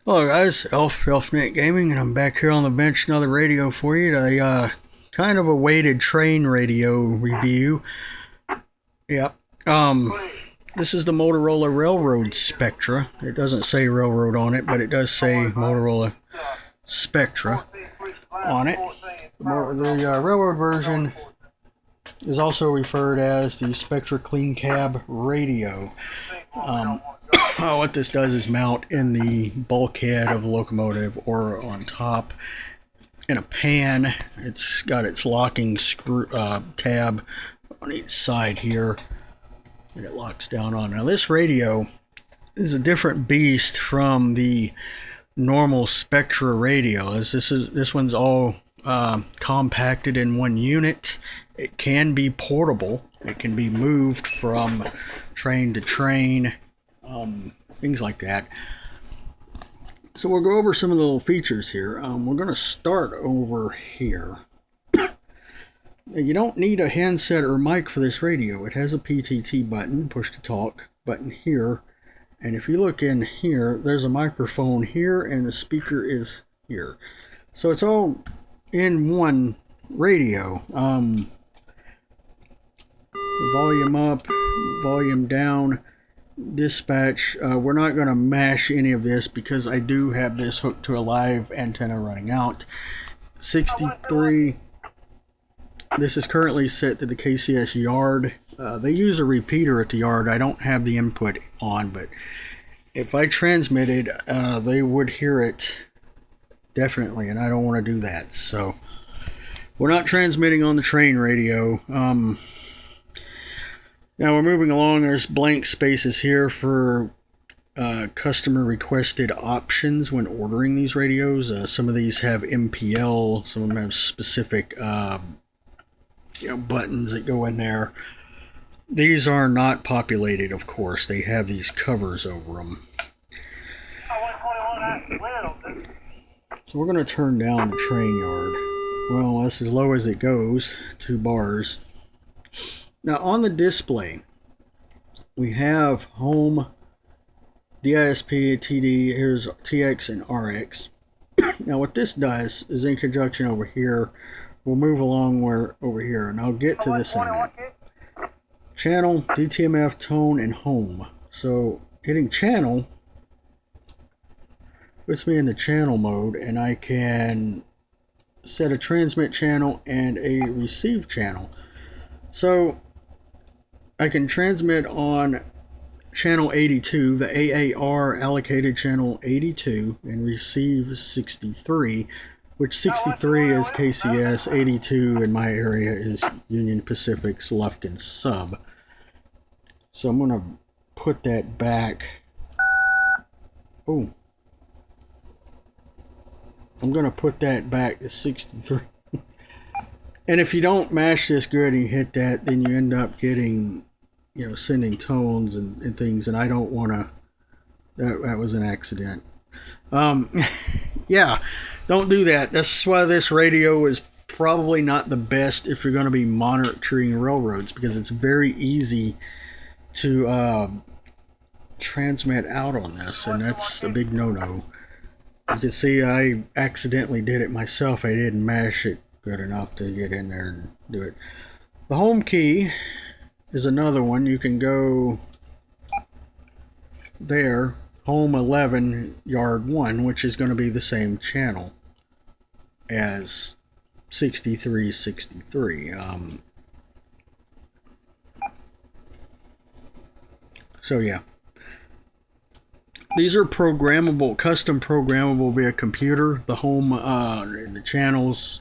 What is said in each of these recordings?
Hello guys, Elfnet Gaming, and I'm back here on the bench, another radio for you. A kind of a weighted train radio review. Yep. This is the Motorola Railroad Spectra. It doesn't say railroad on it, but it does say Motorola Spectra on it. The railroad version is also referred as the Spectra Clean Cab Radio. What this does is mount in the bulkhead of the locomotive or on top in a pan. It's got its locking screw tab on each side here, and it locks down on. Now this radio is a different beast from the normal Spectra radios. This one's all compacted in one unit. It can be portable. It can be moved from train to train. Things like that. So we'll go over some of the little features here. We're going to start over here. You don't need a handset or mic for this radio. It has a PTT button, push to talk button here. And if you look in here, there's a microphone here and the speaker is here. So it's all in one radio. Volume up, volume down. Dispatch. We're not going to mash any of this because I do have this hooked to a live antenna running out. 63. This is currently set to the KCS yard. They use a repeater at the yard. I don't have the input on, but if I transmitted, they would hear it definitely, and I don't want to do that. So we're not transmitting on the train radio. Now we're moving along. There's blank spaces here for customer requested options when ordering these radios. Some of these have MPL, some of them have specific buttons that go in there. These are not populated, of course. They have these covers over them. So we're going to turn down the train yard. Well, that's as low as it goes, 2 bars. Now on the display, we have home, DISP, TD, here's TX and RX. Now what this does is in conjunction over here, we'll move along over here, and I'll get to this in a minute. Channel, DTMF, tone, and home. So hitting channel puts me in the channel mode, and I can set a transmit channel and a receive channel. So I can transmit on channel 82, the AAR allocated channel 82, and receive 63, which 63 is KCS, 82 in my area is Union Pacific's Lufkin sub. So I'm going to put that back. Oh. I'm going to put that back to 63. And if you don't mash this good and you hit that, then you end up getting, sending tones and things, and I don't want to. That was an accident. Yeah, don't do that. That's why this radio is probably not the best if you're going to be monitoring railroads, because it's very easy to transmit out on this, and that's a big no-no. You can see I accidentally did it myself. I didn't mash it good enough to get in there and do it. The home key is another one. You can go there, home 11, yard 1, which is going to be the same channel as 6363. So yeah. These are programmable, custom programmable via computer. The home and the channels,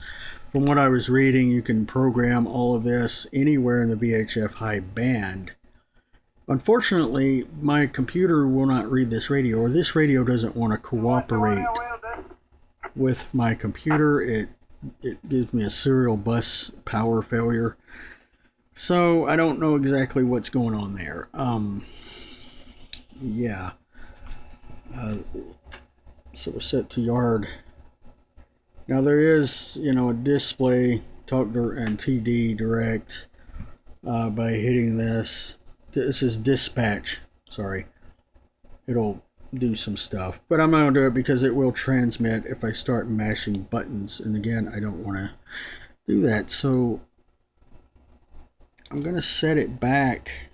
from what I was reading, you can program all of this anywhere in the VHF high band. Unfortunately, my computer will not read this radio, or this radio doesn't want to cooperate with my computer. It gives me a serial bus power failure. So I don't know exactly what's going on there. Yeah. So we're set to yard. Now there is, a display, talk and TD direct by hitting this. This is dispatch. Sorry. It'll do some stuff. But I'm not going to do it because it will transmit if I start mashing buttons. And again, I don't want to do that. So I'm going to set it back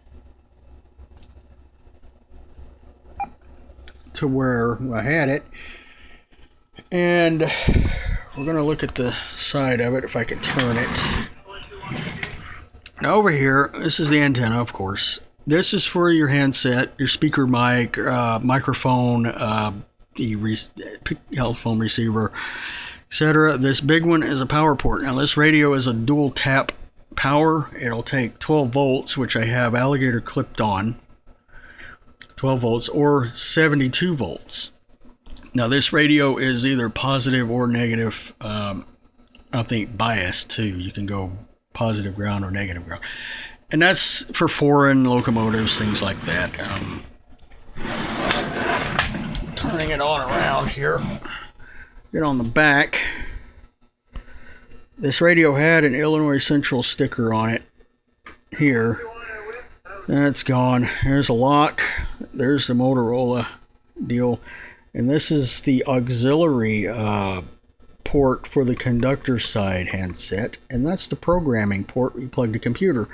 to where I had it. And we're going to look at the side of it if I can turn it. Now over here, this is the antenna, of course. This is for your handset, your speaker mic, microphone, the telephone receiver, etc. This big one is a power port. Now this radio is a dual tap power. It'll take 12 volts, which I have alligator clipped on, 12 volts, or 72 volts. Now this radio is either positive or negative, I think biased too. You can go positive ground or negative ground. And that's for foreign locomotives, things like that. Turning it on around here. Get on the back. This radio had an Illinois Central sticker on it. Here. That's gone. There's a lock. There's the Motorola deal. And this is the auxiliary port for the conductor side handset. And that's the programming port we plug the computer.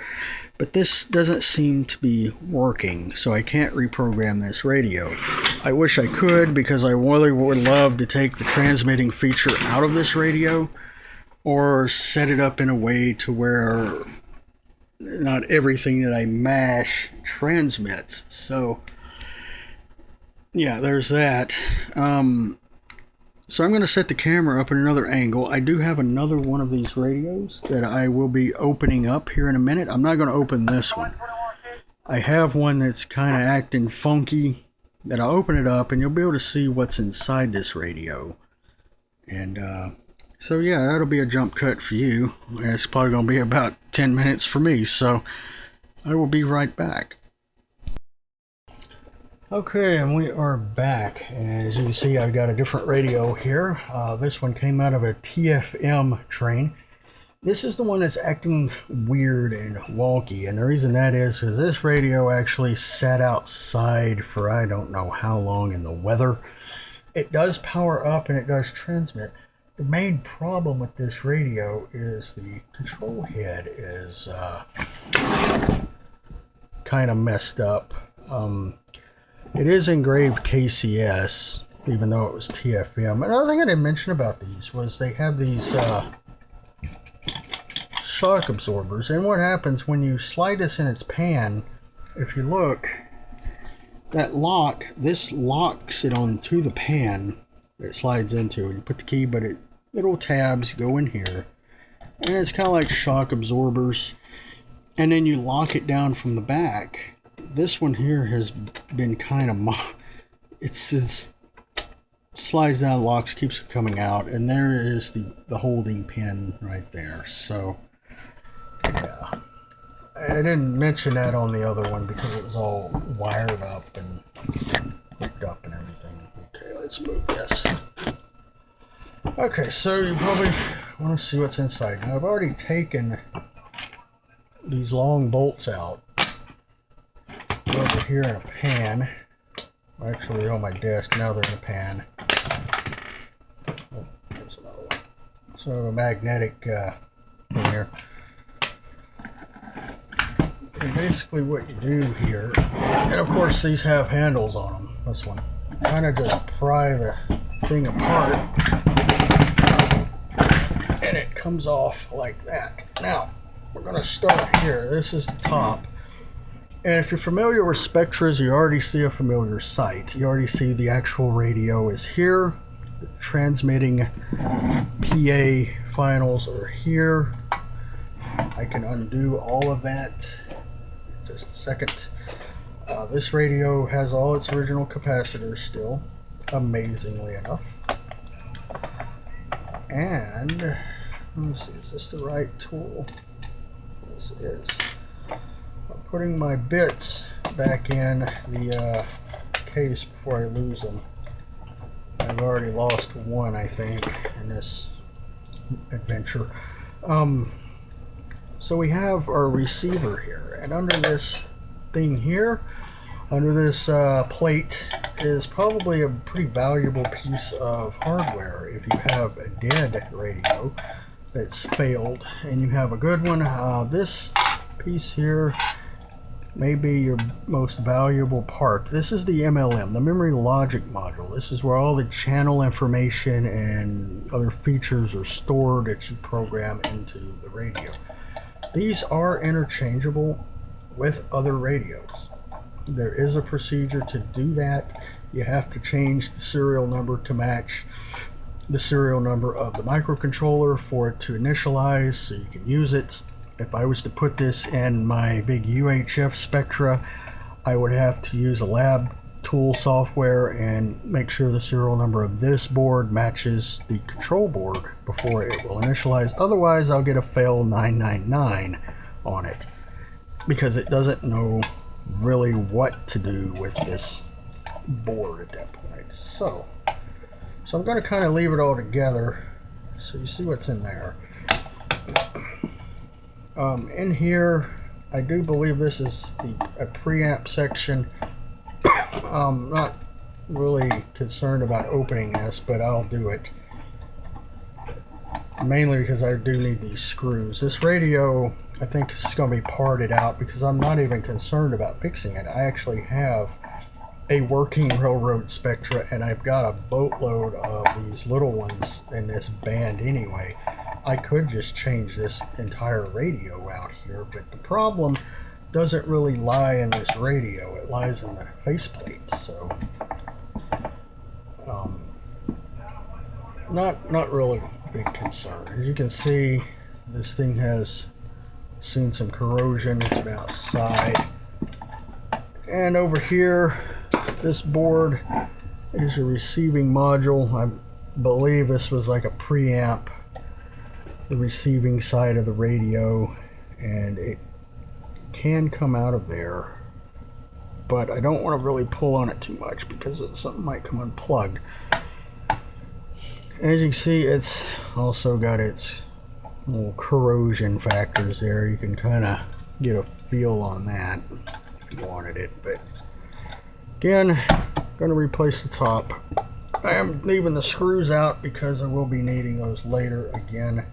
But this doesn't seem to be working, so I can't reprogram this radio. I wish I could, because I really would love to take the transmitting feature out of this radio, or set it up in a way to where not everything that I mash transmits. So yeah, there's that. So I'm going to set the camera up at another angle. I do have another one of these radios that I will be opening up here in a minute. I'm not going to open this one. I have one that's kind of acting funky that I'll open it up and you'll be able to see what's inside this radio. And so yeah, that'll be a jump cut for you. It's probably going to be about 10 minutes for me. So I will be right back. Okay, and we are back, and as you can see, I've got a different radio here. This one came out of a TFM train. This is the one that's acting weird and wonky, and the reason that is because this radio actually sat outside for I don't know how long in the weather. It does power up and it does transmit. The main problem with this radio is the control head is kind of messed up. It is engraved KCS, even though it was TFM. Another thing I didn't mention about these was they have these shock absorbers. And what happens when you slide this in its pan, if you look, that lock, this locks it on through the pan that it slides into. And you put the key, but little tabs go in here. And it's kind of like shock absorbers. And then you lock it down from the back. This one here has been kind of, it's slides down, locks, keeps it coming out, and there is the holding pin right there. So yeah, I didn't mention that on the other one because it was all wired up and hooked up and everything. Okay, let's move this. Okay, so you probably want to see what's inside. Now I've already taken these long bolts out. Over here in a pan. Actually on my desk, now they're in a pan. Oh, there's another one. So a magnetic in here. And basically what you do here, and of course these have handles on them, this one. Kind of just pry the thing apart and it comes off like that. Now, we're going to start here. This is the top. And if you're familiar with Spectras, you already see a familiar sight. You already see the actual radio is here. The transmitting PA finals are here. I can undo all of that in just a second. This radio has all its original capacitors still, amazingly enough. And, let me see, is this the right tool? This is. Putting my bits back in the case before I lose them. I've already lost one, I think, in this adventure. So we have our receiver here, and under this thing here, under this plate, is probably a pretty valuable piece of hardware. If you have a dead radio that's failed and you have a good one, this piece here may be your most valuable part. This is the MLM, the memory logic module. This is where all the channel information and other features are stored that you program into the radio. These are interchangeable with other radios. There is a procedure to do that. You have to change the serial number to match the serial number of the microcontroller for it to initialize so you can use it. If I was to put this in my big UHF Spectra, I would have to use a lab tool software and make sure the serial number of this board matches the control board before it will initialize. Otherwise, I'll get a fail 999 on it because it doesn't know really what to do with this board at that point. So I'm going to kind of leave it all together so you see what's in there. In here, I do believe this is a preamp section. I'm not really concerned about opening this, but I'll do it. Mainly because I do need these screws. This radio, I think is going to be parted out because I'm not even concerned about fixing it. I actually have a working railroad Spectra, and I've got a boatload of these little ones in this band anyway. I could just change this entire radio out here, but the problem doesn't really lie in this radio. It lies in the faceplate. So not really a big concern. As you can see, this thing has seen some corrosion. It's been outside. And over here, this board is a receiving module. I believe this was like a preamp, the receiving side of the radio, and it can come out of there, but I don't want to really pull on it too much because something might come unplugged. As you can see, it's also got its little corrosion factors there. You can kind of get a feel on that if you wanted it. But again, going to replace the top. I am leaving the screws out because I will be needing those later again.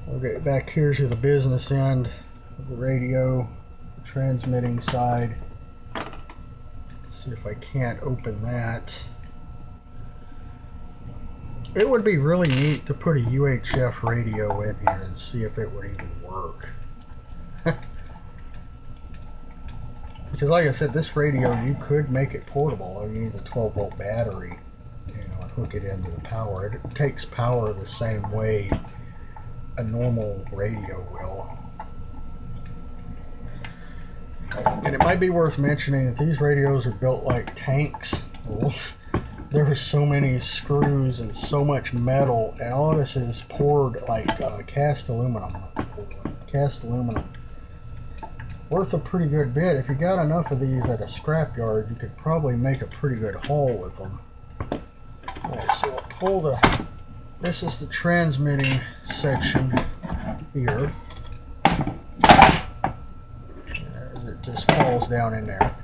We'll get back here to the business end of the radio, the transmitting side. Let's see if I can't open that. It would be really neat to put a UHF radio in here and see if it would even work. Because like I said, this radio, you could make it portable. All you need is a 12-volt battery, and hook it into the power. It takes power the same way a normal radio will. And it might be worth mentioning that these radios are built like tanks. There are so many screws and so much metal, and all this is poured like cast aluminum. Cast aluminum. Worth a pretty good bit. If you got enough of these at a scrapyard, you could probably make a pretty good haul with them. Alright, so I'll pull the... This is the transmitting section here. As it just falls down in there.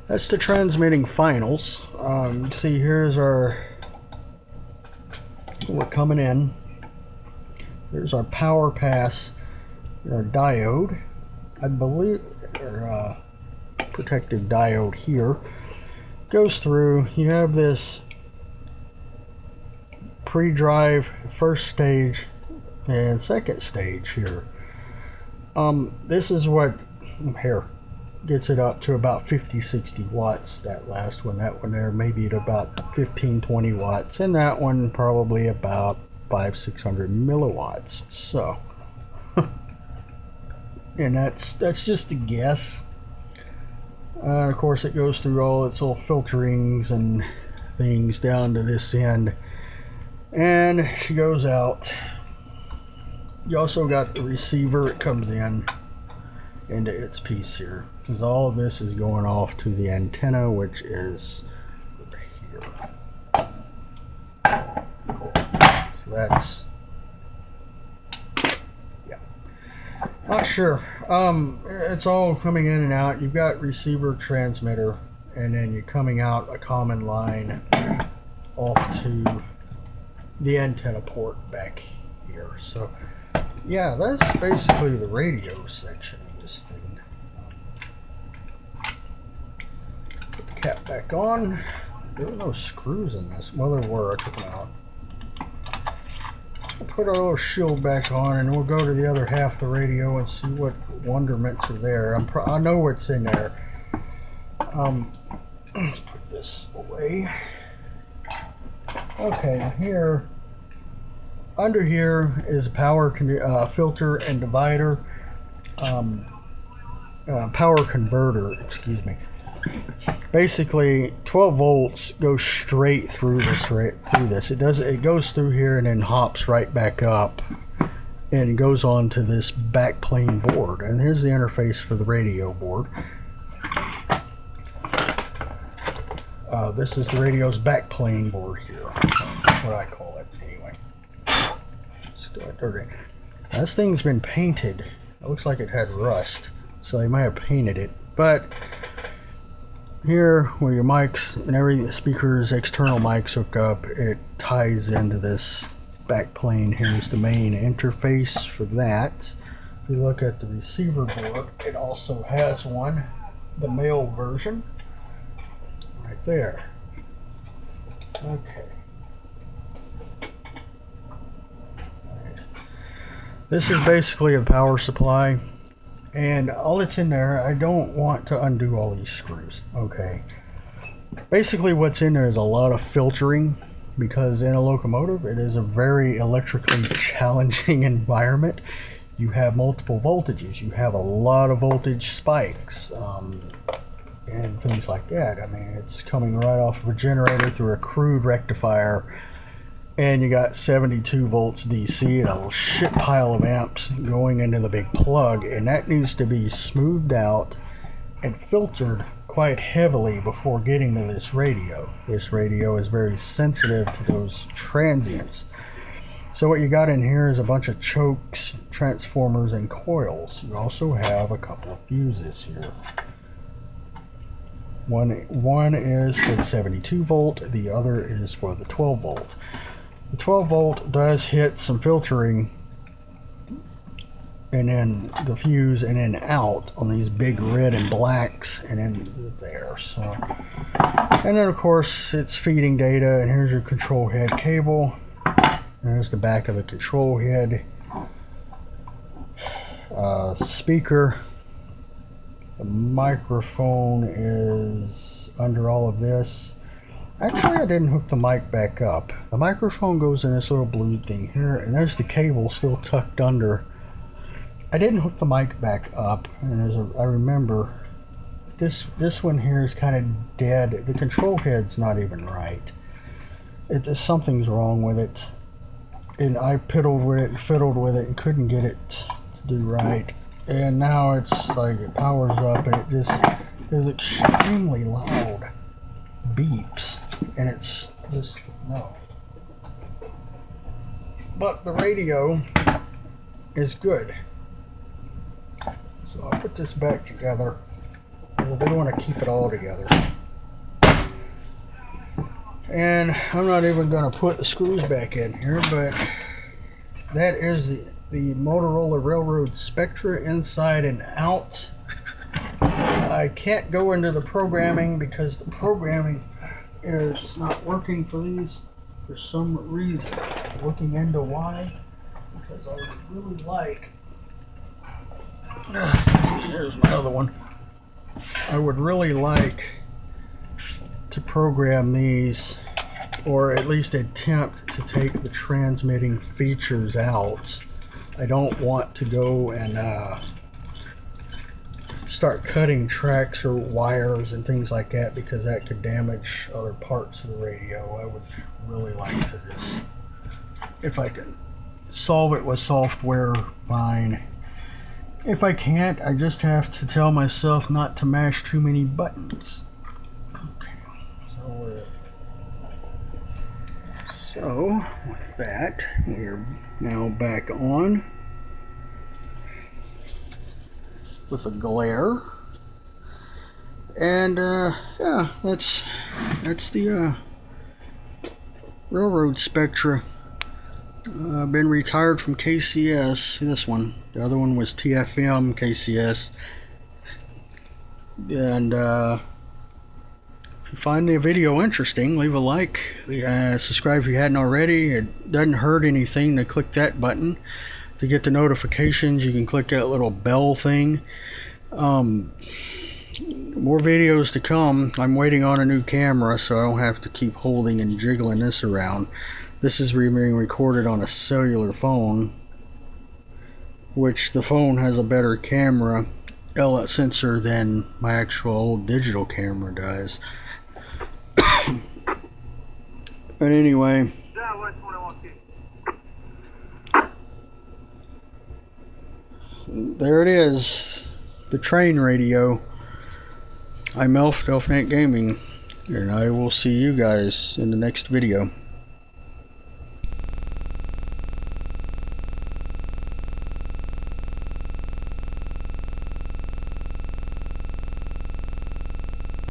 That's the transmitting finals. You see, here's our... We're coming in. Here's our power pass, our diode. I believe, or protective diode here. Goes through. You have this pre-drive first stage and second stage here. This is what here gets it up to about 50-60 watts. That last one, that one there, maybe at about 15-20 watts, and that one probably about 500-600 milliwatts. So and that's just a guess. Of course, it goes through all its little filterings and things down to this end, and she goes out. You also got the receiver. It comes in into its piece here, because all of this is going off to the antenna, which is over here. So that's, yeah, not sure. It's all coming in and out. You've got receiver, transmitter, and then you're coming out a common line off to the antenna port back here. So yeah, that's basically the radio section of this thing. Put the cap back on. There were no screws in this. Well, there were. I took them out. We'll put our little shield back on, and we'll go to the other half of the radio and see what wonderments are there. I know what's in there. Let's put this away. Okay, here, under here is a power filter and divider, power converter, excuse me. Basically, 12 volts goes straight through this. It goes through here and then hops right back up and goes on to this backplane board. And here's the interface for the radio board. This is the radio's backplane board here. That's what I call it, anyway. Let's go dirty. Now, this thing's been painted. It looks like it had rust, so they might have painted it. But here, where your mics and every speaker's external mics hook up, it ties into this backplane. Here's the main interface for that. If you look at the receiver board, it also has one, the male version, right there. Okay. Right. This is basically a power supply. And all that's in there, I don't want to undo all these screws. Okay. Basically what's in there is a lot of filtering, because in a locomotive it is a very electrically challenging environment. You have multiple voltages. You have a lot of voltage spikes and things like that. I mean, it's coming right off of a generator through a crude rectifier. And you got 72 volts DC and a shit pile of amps going into the big plug, and that needs to be smoothed out and filtered quite heavily before getting to this radio. This radio is very sensitive to those transients. So what you got in here is a bunch of chokes, transformers, and coils. You also have a couple of fuses here. One is for the 72 volt, the other is for the 12 volt. The 12 volt does hit some filtering and then the fuse and then out on these big red and blacks and then there. So, and then of course it's feeding data, and here's your control head cable. There's the back of the control head. Speaker. The microphone is under all of this. Actually, I didn't hook the mic back up. The microphone goes in this little blue thing here, and there's the cable still tucked under. I didn't hook the mic back up, and I remember this one here is kind of dead. The control head's not even right. Something's wrong with it, and I fiddled with it and couldn't get it to do right. And now it's like it powers up, and it just is extremely loud beeps, and it's just no. But the radio is good, so I'll put this back together. I do want to keep it all together, and I'm not even going to put the screws back in here, but that is the Motorola Railroad Spectra inside and out. I can't go into the programming because the programming is not working for these for some reason. I'm looking into why, because I would really like, here's my other one. I would really like to program these, or at least attempt to take the transmitting features out. I don't want to go and start cutting tracks or wires and things like that, because that could damage other parts of the radio. I would really like to just, if I can solve it with software, fine. If I can't, I just have to tell myself not to mash too many buttons. Okay, so with that, we're now back on. with a glare. And yeah, that's the railroad Spectra. I've been retired from KCS. This one, the other one was TFM KCS. And if you find the video interesting, leave a like, subscribe if you hadn't already. It doesn't hurt anything to click that button to get the notifications. You can click that little bell thing. More videos to come. I'm waiting on a new camera, so I don't have to keep holding and jiggling this around. This is being recorded on a cellular phone, which the phone has a better camera sensor than my actual old digital camera does. But anyway, there it is, the train radio. I'm Elf, Elfnet Gaming, and I will see you guys in the next video.